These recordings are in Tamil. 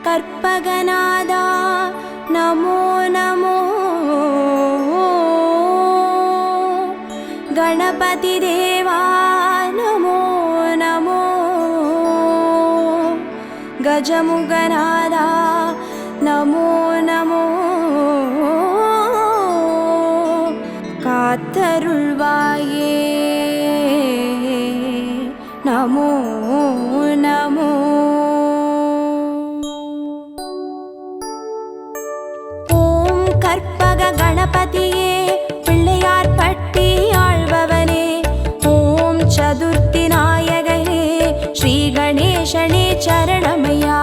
கற்பகநாதா நமோ நமோ, கணபதி தேவா நமோ நமோ, கஜமுகநாதா நமோ நமோ, காத்தருள்வாயே நமோ நமோ. ஓம் கற்பக கணபதியே பிள்ளையார் பட்டி ஆள்பவனே, ஓம் சதுர்த்தி நாயகனே ஸ்ரீ கணேசனே சரணமையா.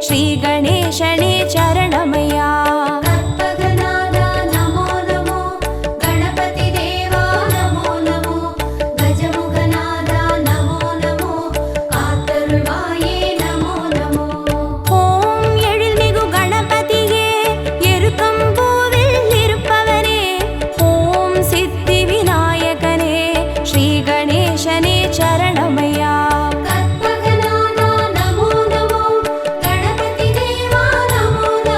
ஸ்ரீ கணேசனே சரணமையா. கற்பகநாதா நமோ நமோ, கணபதி தேவா நமோ நமோ, கஜமுகநாதா நமோ நமோ, காத்தருள்வாயே நமோ நமோ. ஓம் எழில்மிகு கணபதியே எருக்கம்பூவில் இருப்பவனே, ஓம் சித்தி விநாயகனே ஸ்ரீ கணேசனே சரணமையா. கற்பகநாதா நமோ நமோ, கணபதி தேவா நமோ நமோ,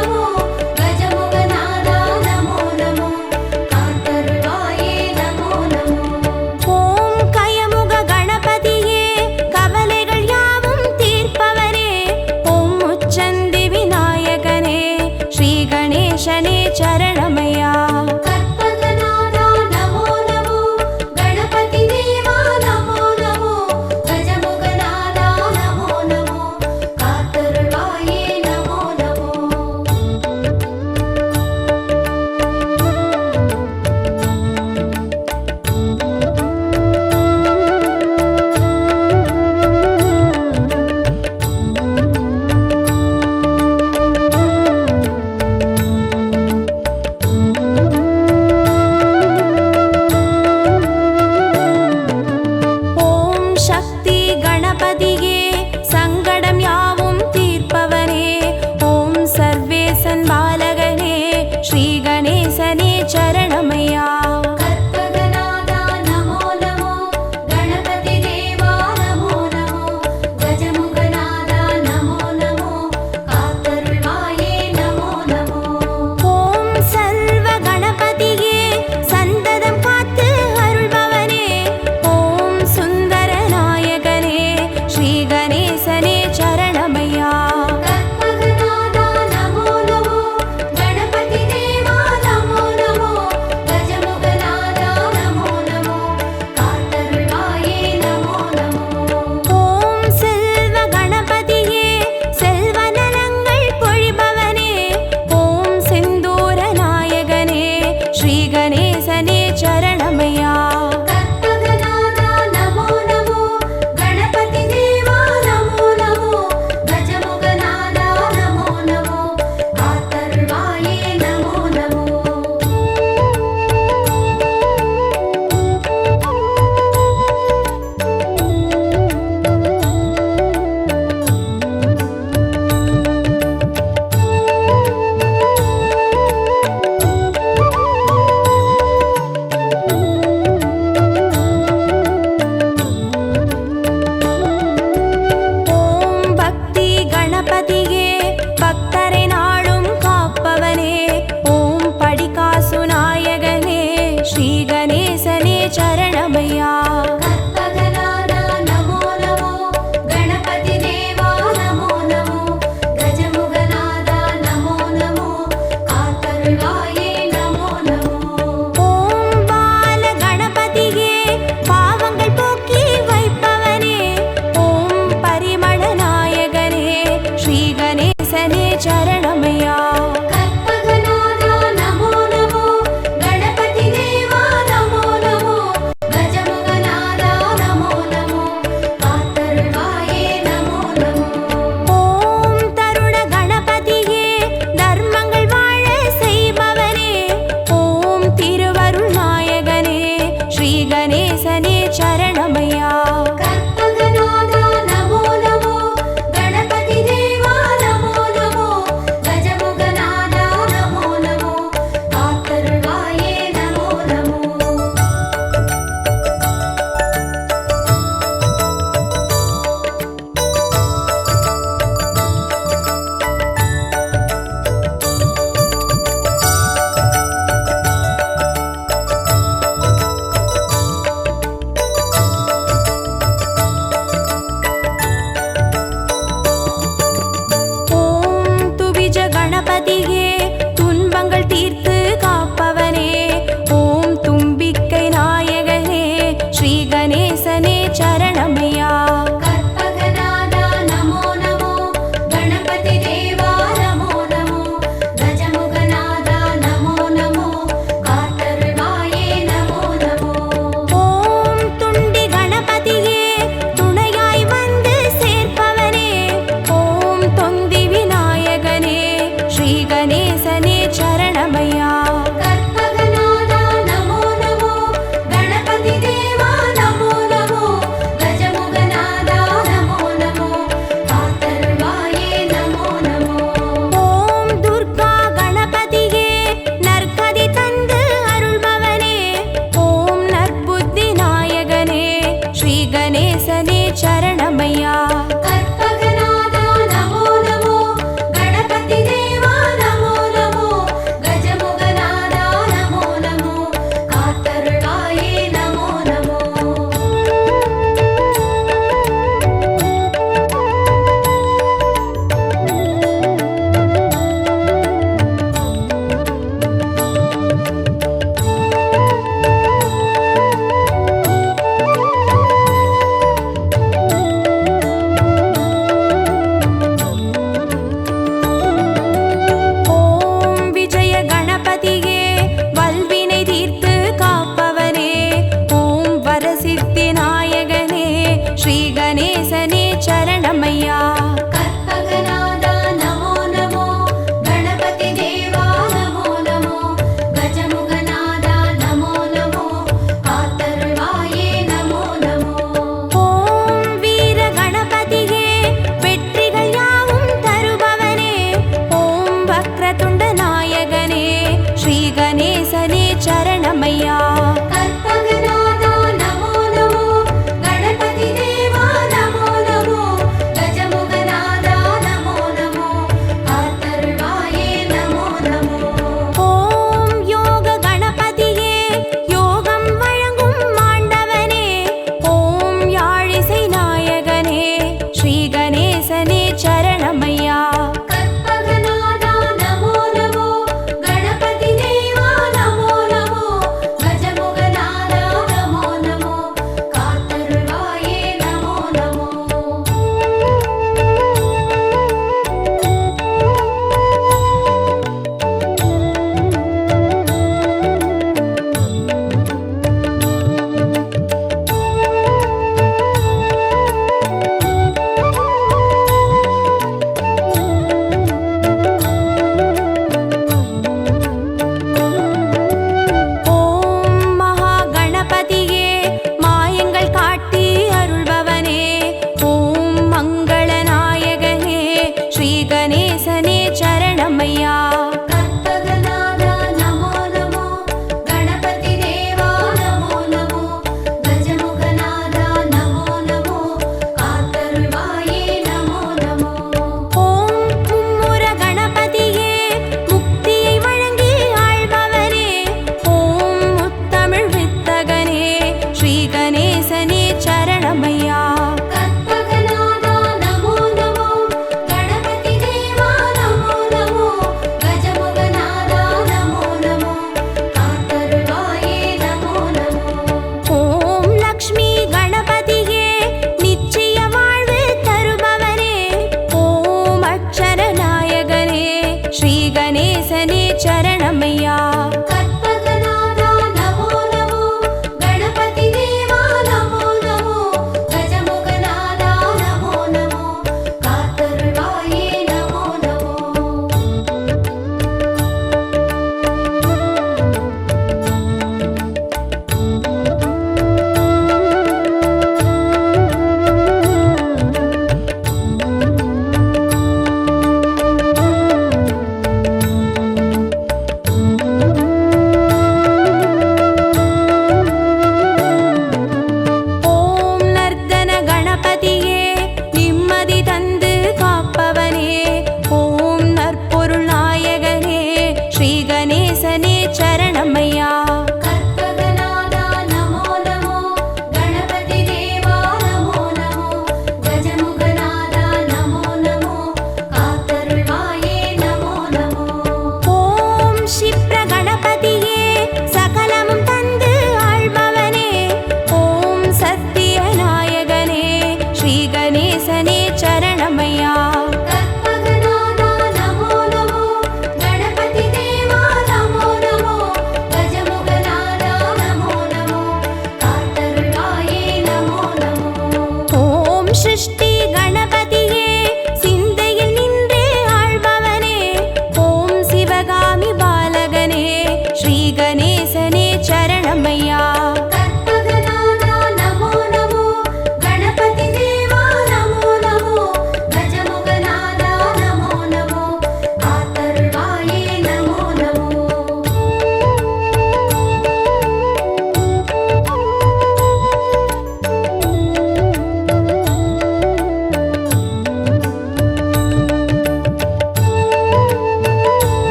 கணேசனே சரணமையா.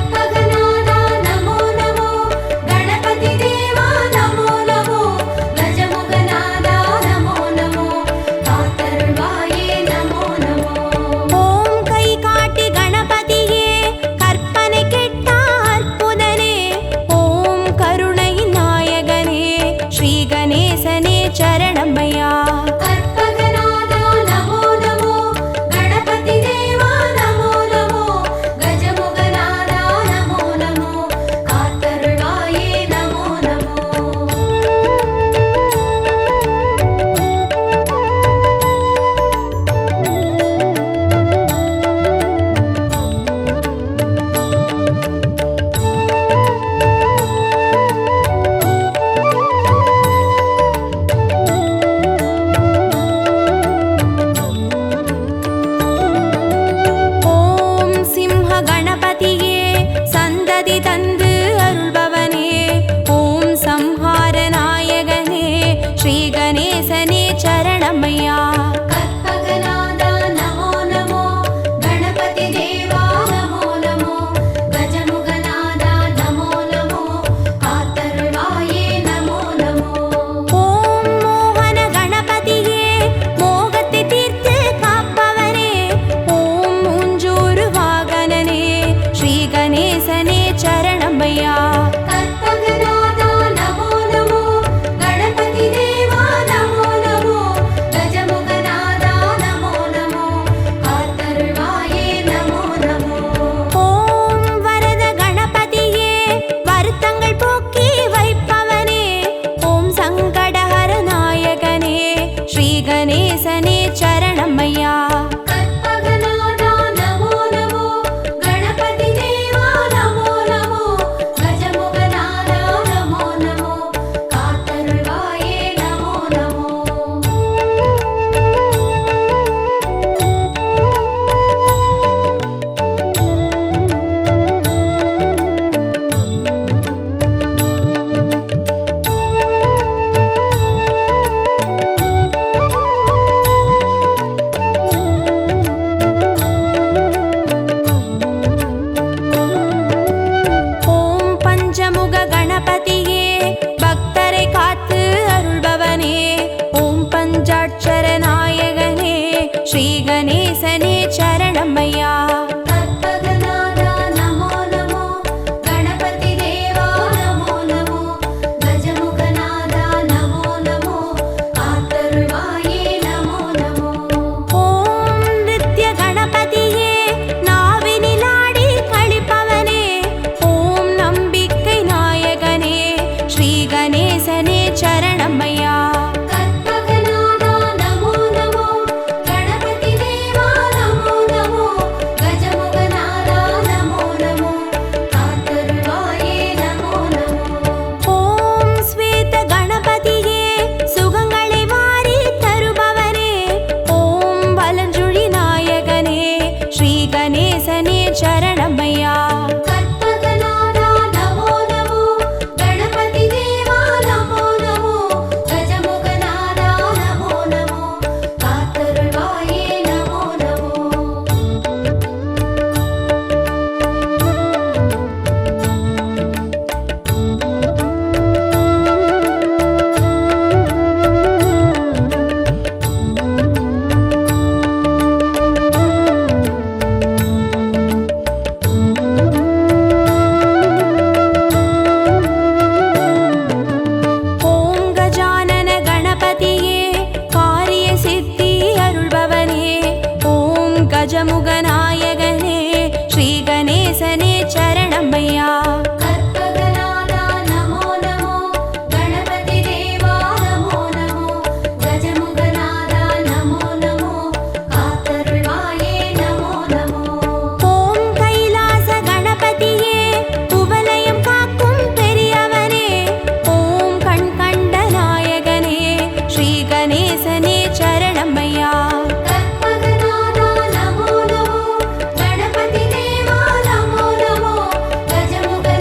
கற்பகநாதா நமோ நமோ, கணபதி தேவா நமோ நமோ, கஜமுகநாதா நமோ நமோ, காத்தருள்வாயே நமோ நமோ. கற்பகநாதா நமோ நமோ, கணபதி தேவா நமோ நமோ, கஜமுகநாதா சரணமையா. கற்பகநாதா நமோ நமோ, கணபதி தேவா நமோ நமோ, கஜமுகநாதா நமோ நமோ, காத்தருள்வாயே நமோ நமோ. ஓம் கஜானன கணபதியே காரிய சித்தி அருள்பவனே. ஓம் கஜமுகநாயகனே ஸ்ரீ கணேசனே சரணமையா. கற்பகநாதா நமோ நமோ, கணபதி தேவா நமோ நமோ, கஜமுகநாதா நமோ நமோ, காத்தருள்வாயே நமோ நமோ. ஓம் கைலாச கணபதியே குவலயம் காக்கும் பெரியவனே. ஓம் கண் கண்ட நாயகனே ஸ்ரீ கணேசனே சரணமையா. கற்பகநாதா நமோ நமோ, கணபதி தேவா நமோ நமோ, கஜமுகநாதா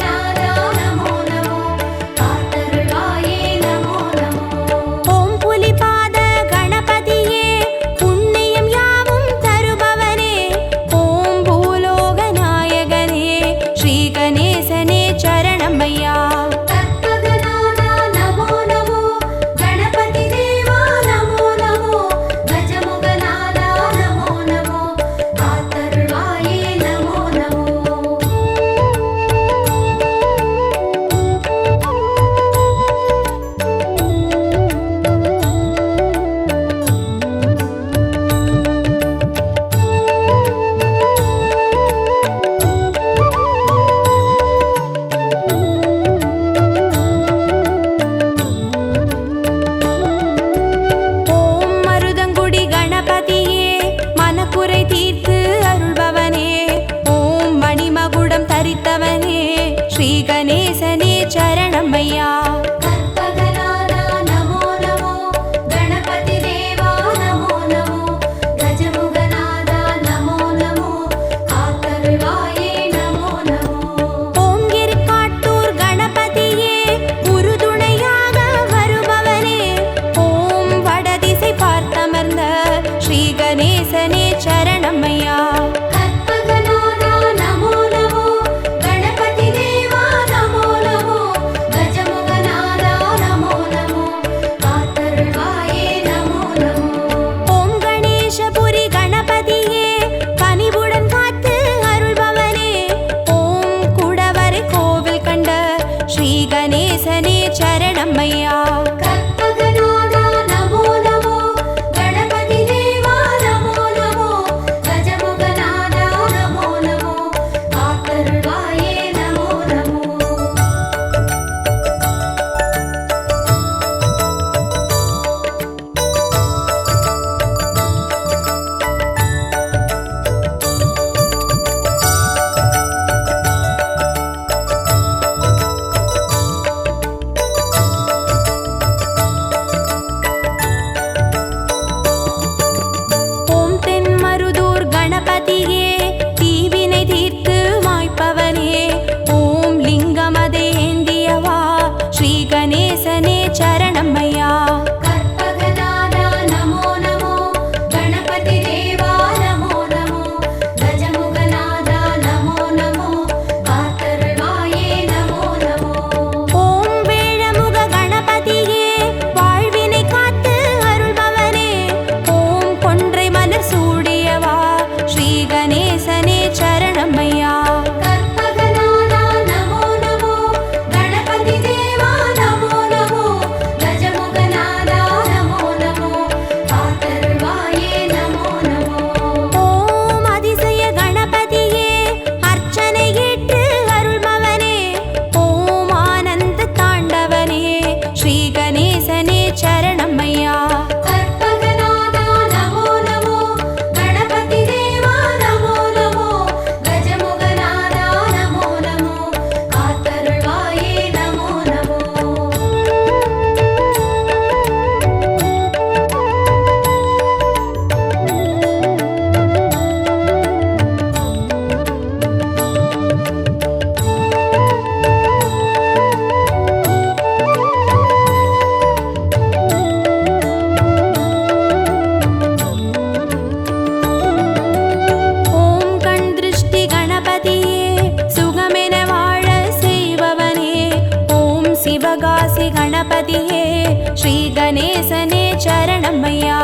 गणपतिये श्री गणेशने चरणमय्या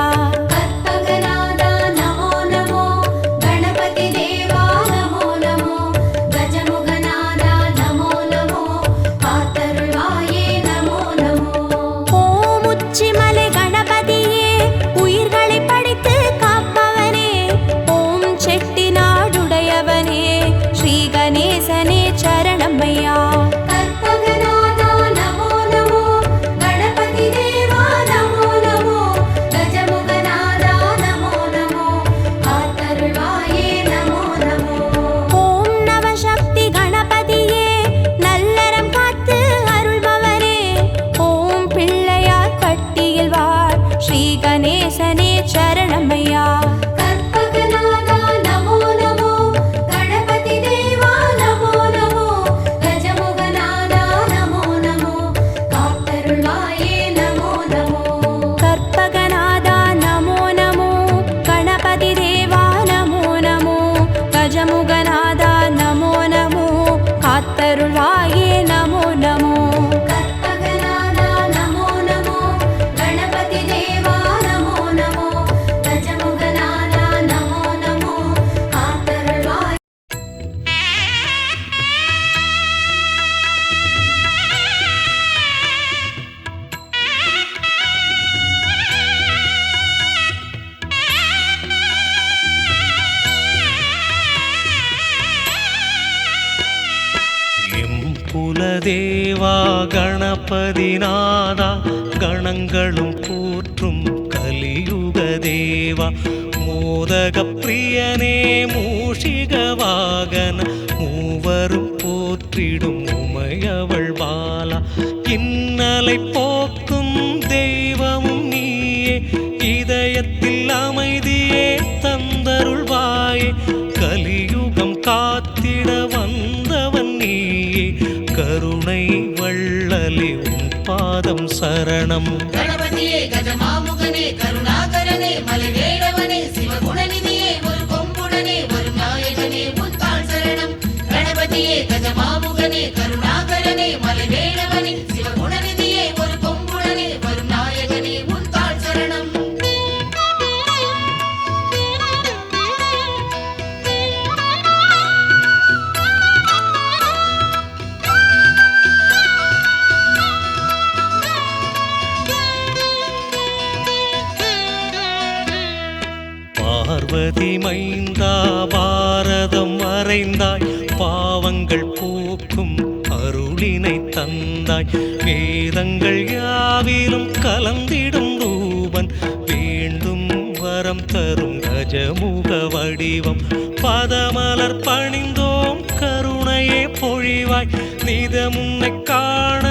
கற்பகநாதா நமோ நமோ கணபதி தேவா நமோ நமோ கஜமுகநாதா நமோ நமோ காத்தருள்வாயே நமோ நமோ ஓம் உச்சிமலை கணபதியே உயிர்களை படைத்து காப்பவனே ஓம் செட்டிநாடுடையவனே ஸ்ரீ கணேசனே சரணமய்யா கற்பகநாதா நமோ நமோ கணபதி தேவா நமோ நமோ கஜமுகநாதா நமோ நமோ காத்தருள்வாயே நமோ நமோ ஓம் நவசக்தி கணபதியே நல்லறம் காத்து அருள்பவரே ஓம் பிள்ளையார் பட்டியில் வாழ் ஸ்ரீ கணேசனே சரணமய்யா கற்பகநாதா நமோ நமோ கணபதி தேவா நமோ நமோ கஜமுகநாதா நமோ நமோ காத்தருள்வாயே நமோ நமோ கற்பகநாதா நமோ நமோ கணபதி தேவா நமோ நமோ கஜமுகநாதா நமோ நமோ காத்தருள்வாயே நமோ நமோ கற்பகநாதா நமோ நமோ கணபதி தேவா நமோ நமோ கஜமுகநாதா நமோ நமோ காத்தருள்வாயே குலதேவா கணபதிநாதா கணங்களும் போற்றும் கலியுக தேவா மோதக பிரியனே மூஷிக வாகன மூவரும் போற்றிடும் உமையவள் பாலா இன்னலை போக்கும் தெய்வமும் நீயே இதயத்தில் அமைதியே தந்தருள்வாயே கலியுகம் காத்திட வந்தவன் நீயே கருணை வள்ளலே உன் பாதம் சரணம் கணபதியே கஜமாமுகனே கருணாகரனே மலைவேடவனே சிவகுணநிதியே ஒரு கொம்புடனே ஒரு நாயகனே முத்தாள் சரணம் கணபதியே கஜமாமுகனே கருணாகரனே மலைவேடவனே சிவகுணநிதியே ஒரு கொம்புடனே ஒரு நாயகனே முத்தாள் சரணம் பார்வதி மைந்தா பாரதம் வரைந்தாய் பாவங்கள் போக்கும் அருளினை தந்தாய் வேதங்கள் யாவிலும் கலந்திடும் ரூபன் வேண்டும் வரம் தரும் கஜமுக வடிவம் பதமலர் பணிந்தோம் கருணையே பொழிவாய் நிதமுன்னை காண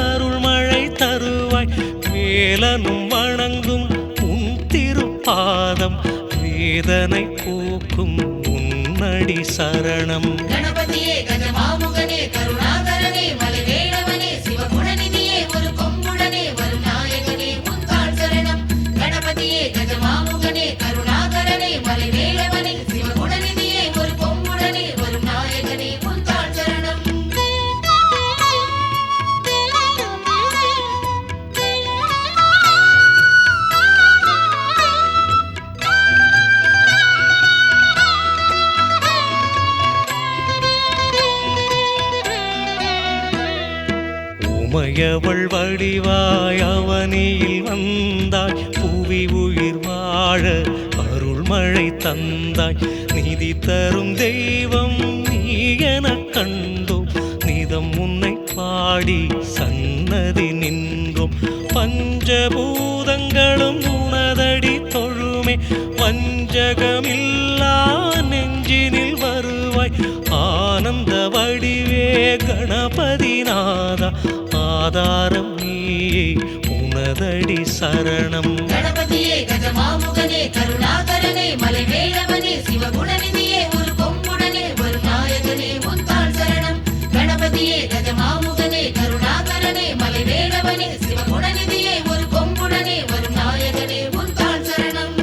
அருள்மழை தருவாய் வேலனும் வணங்கும் உன் திருப்பாதம் வேதனை போக்கும் உன்னடி சரணம் கணபதியே கஜமாமுகனே கருணாகரனே மலைவேடவனே சிவகுணநிதியே ஒரு கொம்புடனே ஒரு நாயகனே முத்தாள் சரணம் கணபதியே கஜமாமுகனே கருணாகரனே மலைவேடவனே சிவகுணநிதியே ஒரு கொம்புடனே ஒரு நாயகனே முத்தாள் சரணம் உமையவள் வடிவாய் அவனியில் வந்தாய் புவி உயிர் வாழ அருள்மழை தந்தாய் நிதி தரும் தெய்வம் நீ எனக் கண்டோம் நிதம் உன்னை பாடி சன்னதி நின்றோம் பஞ்சபூதங்களும் உனதடி தொழுமே வஞ்சகமில்லா நெஞ்சினில் வருவாய் ஆனந்த வடிவே கணபதிநாதா ஆதாரம் நீயே உனதடி சரணம் கணபதியே கஜமாமுகனே கருணாகரனே மலைவேடவனே சிவகுணநிதியே ஒரு கொம்புடனே ஒரு நாயகனே முத்தாள் சரணம் கணபதியே கஜமாமுகனே கருணாகரனே மலைவேடவனே சிவகுணநிதியே ஒரு கொம்புடனே ஒரு நாயகனே முத்தாள் சரணம்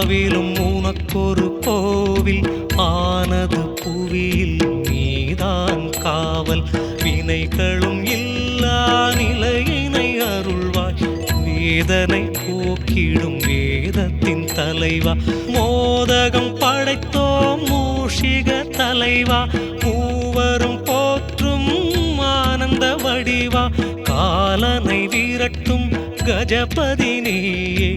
நாவிலும் உனக்கொரு கோவில் ஆனது புவியில் நீதான் காவல் வினைகளும் இல்லா நிலையினை அருள்வாய் வேதனை போக்கிடும் வேதத்தின் தலைவா மோதகம் படைத்தோம் மூஷிக தலைவா மூவரும் போற்றும் ஆனந்த வடிவா காலனை விரட்டும் கஜபதி நீயே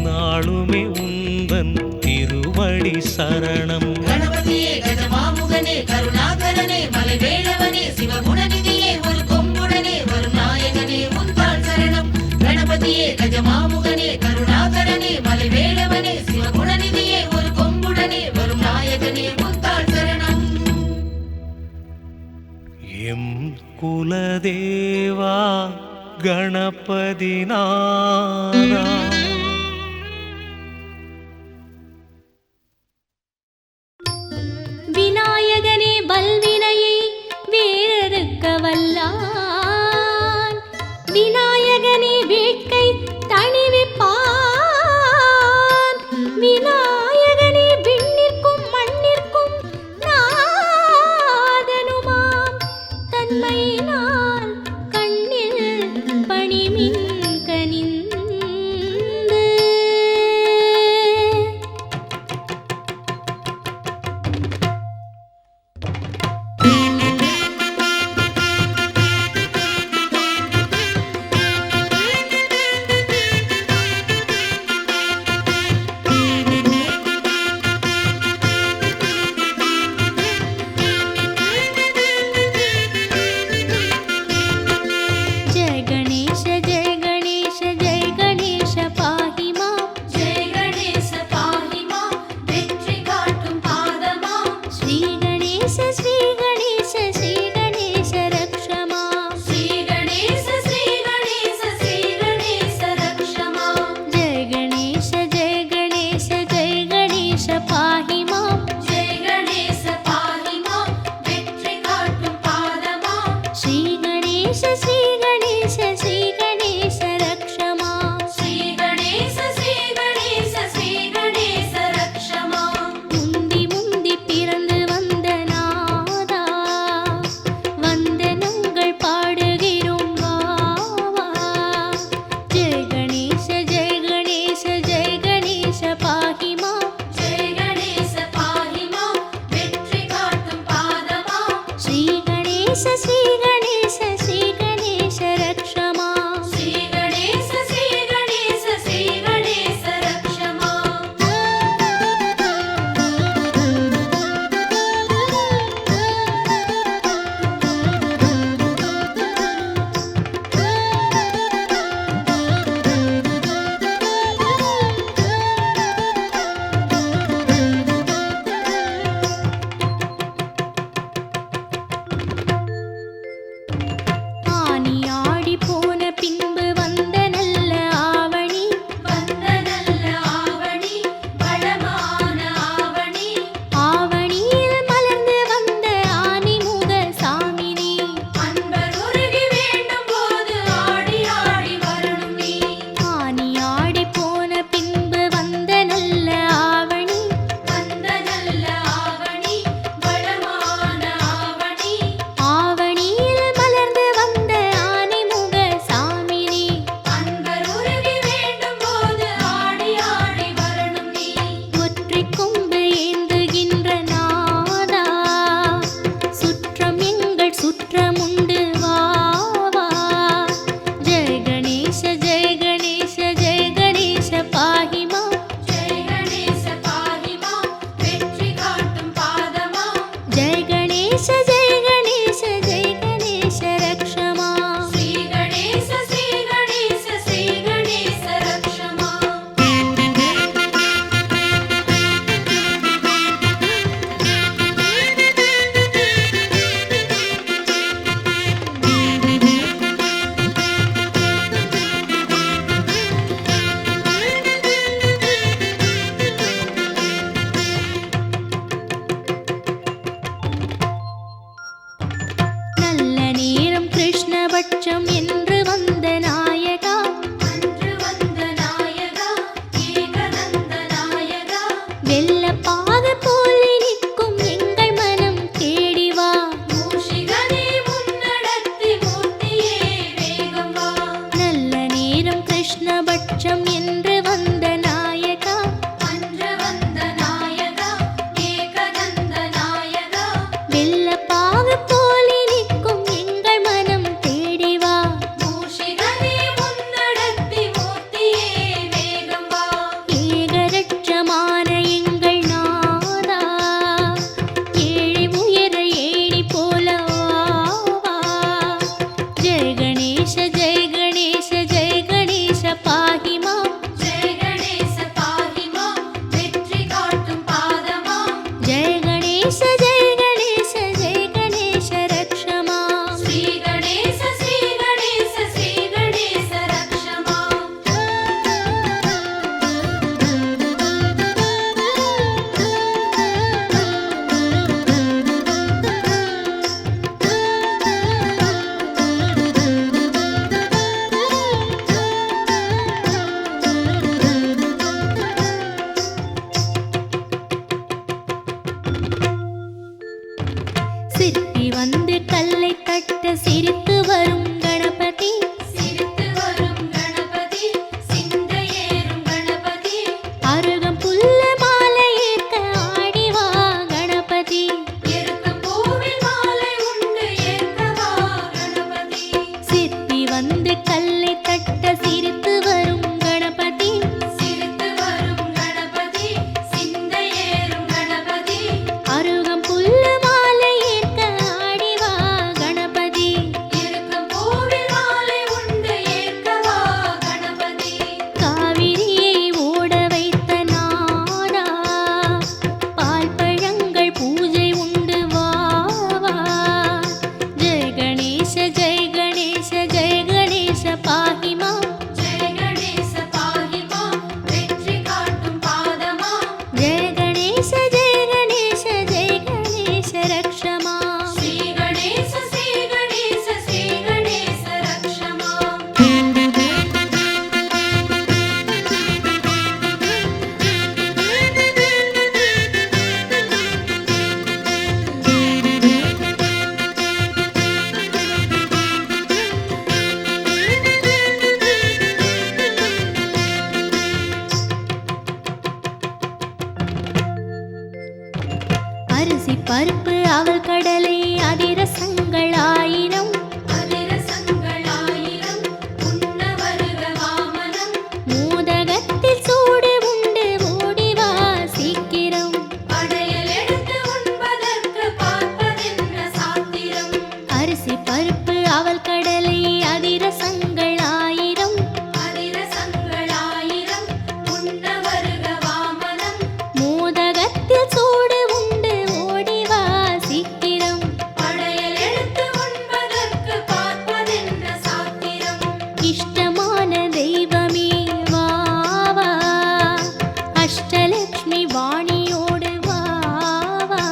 நாளுமே உந்தன் திருவடி சரணம். கணபதியே கஜமாமுகனே கருணாகரனே மலைவேளவனே சிவகுணநிதியே ஒரு கொம்புடனே வரும் நாயகனே உந்தாள் சரணம். கணபதியே கஜமாமுகனே கருணாகரனே மலைவேளவனே சிவகுணநிதியே ஒரு கொம்புடனே வரும் நாயகனே உந்தாள் சரணம். எம் குலதேவா கணபதி நாதா விநாயகனே வல்வினையை வேறறுக்க வல்லான் விநாயகனே வேட்கை தணிவிப்பான் விநாயகனே விண்ணிற்கும் மண்ணிற்கும் நாதனுமாம் தன்மையினால் கண்ணில் பணிமின் கனிந்து வெள்ளப்பாக போல் நிற்கும் எங்கள் மனம் தேடி வா. மூஷிகனே முன்னடர்த்தி மூர்த்தியே வேகம் வா. நல்ல நேரம் கிருஷ்ணபட்சம் என்று வந்த நாயகா, அன்று வந்த நாயகா ஏகநந்த நாயகா. வெள்ளப்பாக போல் நிற்கும் எங்கள் மனம் தேடி வா. மூஷிகனே முன்னடர்த்தி மூர்த்தியே வேகம் வா. ஏகரட்சமான எங்கள் நாதா, ஏழை உயர ஏணி போல வா. ஜெய கணேச ஜெய கணேச ஜெய கணேச பாஹி மாம். ஜெய கணேச பாஹி மாம். வெற்றி காட்டும் பாதமாம். ஜெய கணேச ஜெய கணேச ஜெய கணேச ரக்ஷ மாம். ஸ்ரீ கணேச ஸ்ரீ கணேச ஸ்ரீ கணேச ரக்ஷ மாம். சிற்பி வந்து கல்லை தட்ட சிரித்து வரும் கணபதி. சிரித்து வரும் கணபதி சிந்தையேறும் கணபதி. அருகம் புல்ல மாலை ஏற்க ஆடி வா கணபதி. இருக்கும் பூவில் மாலை உண்டு ஏற்கவா கணபதி. சிற்பி வந்து கல்லை தட்ட சிரித்து வரும் கணபதி. சிரித்து வரும் கணபதி சிந்தையேறும் கணபதி. அருகம் புல்ல மாலை ஏற்க ஆடி வா கணபதி. இருக்கும் பூவில் மாலை உண்டு ஏற்கவா கணபதி. காவிரியை ஓட வைத்த நானா, பால் பழங்கள் பூஜை உண்டு வா வா. ஜெய கணேச ஜெய கணேச ஜெய கணேச பாஹி மாம். ஜெய கணேச பாஹி மாம். வெற்றி காட்டும் பாதமாம். ஜெய கணேச ஜெய கணேச ஜெய கணேச ரக்ஷ மாம். ஸ்ரீ கணேச ஸ்ரீ கணேச ஸ்ரீ கணேச ரக்ஷ மாம். அரிசி பருப்பு அவல் கடலை அதிரசங்கள் ஆயிரம். அதிரசங்கள் ஆயிரம் உண்ண வருக வாமனம். மோதகத்தில் சூடு உண்டு ஓடி வா சீக்கிரம். படையல் எடுத்து உண்பதற்கு பார்ப்பதென்ன சாத்திரம். அரிசி பருப்பு அவல் கடலை அதிரசங்கள் ஆயிரம். அதிரசங்கள் ஆயிரம் உண்ண வருக வாமனம். மோதகத்தில் சூடு உண்டு ஓடி வா சீக்கிரம். படையல் எடுத்து உண்பதற்கு பார்ப்பதென்ன சாத்திரம். இஷ்டமான தெய்வமே வா வா, அஷ்டலக்ஷ்மி வாணியோடு வா வா.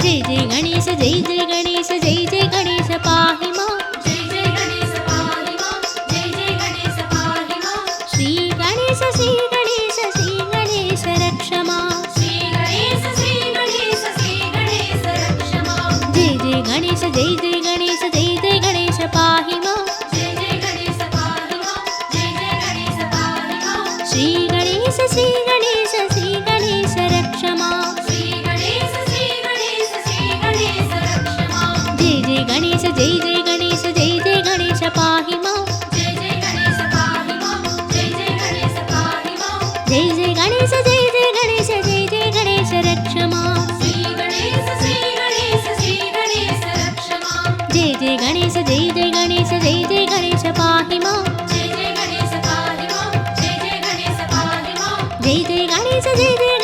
ஜெய ஜெய கணேச ஜெய ஜெய கணேச ஜெய ஜெய கணேச பாஹி மாம். ஜெய ஜெய கணேச பாஹி மாம். ஜெய ஜெய கணேச பாஹி மாம். ஸ்ரீ கணேச ஸ்ரீ கணேச ஸ்ரீ கணேச ரக்ஷ மாம். ஸ்ரீ கணேச ஸ்ரீ கணேச ஸ்ரீ கணேச ரக்ஷ மாம். ஜெய ஜெய கணேச ஜெய ஜெய கணேச ஜெய ஜெய கணேச பாஹி மாம். ஜெய ஜெய கணேச பாஹி மாம். ஜெய ஜெய கணேச பாஹி மாம். ஸ்ரீ கணேச ஸ்ரீ கணேச ஸ்ரீ கணேச ரக்ஷ மாம். ஸ்ரீ கணேச ஸ்ரீ கணேச ஸ்ரீ கணேச ரக்ஷ மாம். ஜெய ஜெய கணேச ஜெய ஜெய கணேச ஜெய ஜெய கணேச பாஹி மாம். ஜெய ஜெய கணேச பாஹி மாம். ஜெய ஜெய கணேச பாஹி மாம். ஜெய ஜெய கணேச ஜெய ஜெய கணேச ஜெய ஜெய கணேச ரக்ஷ மாம். ஸ்ரீ கணேச ஸ்ரீ கணேச ஸ்ரீ கணேச ரக்ஷ மாம். ஜெய ஜெய கணேச ஜெய ஜெய கணேச ஜெய ஜெய கணேச பாஹி மாம். ஜெய ஜெய கணேச பாஹி மாம். ஜெய ஜெய கணேச பாஹி மாம். ஜெய ஜெய கணேச ஜெய ஜெய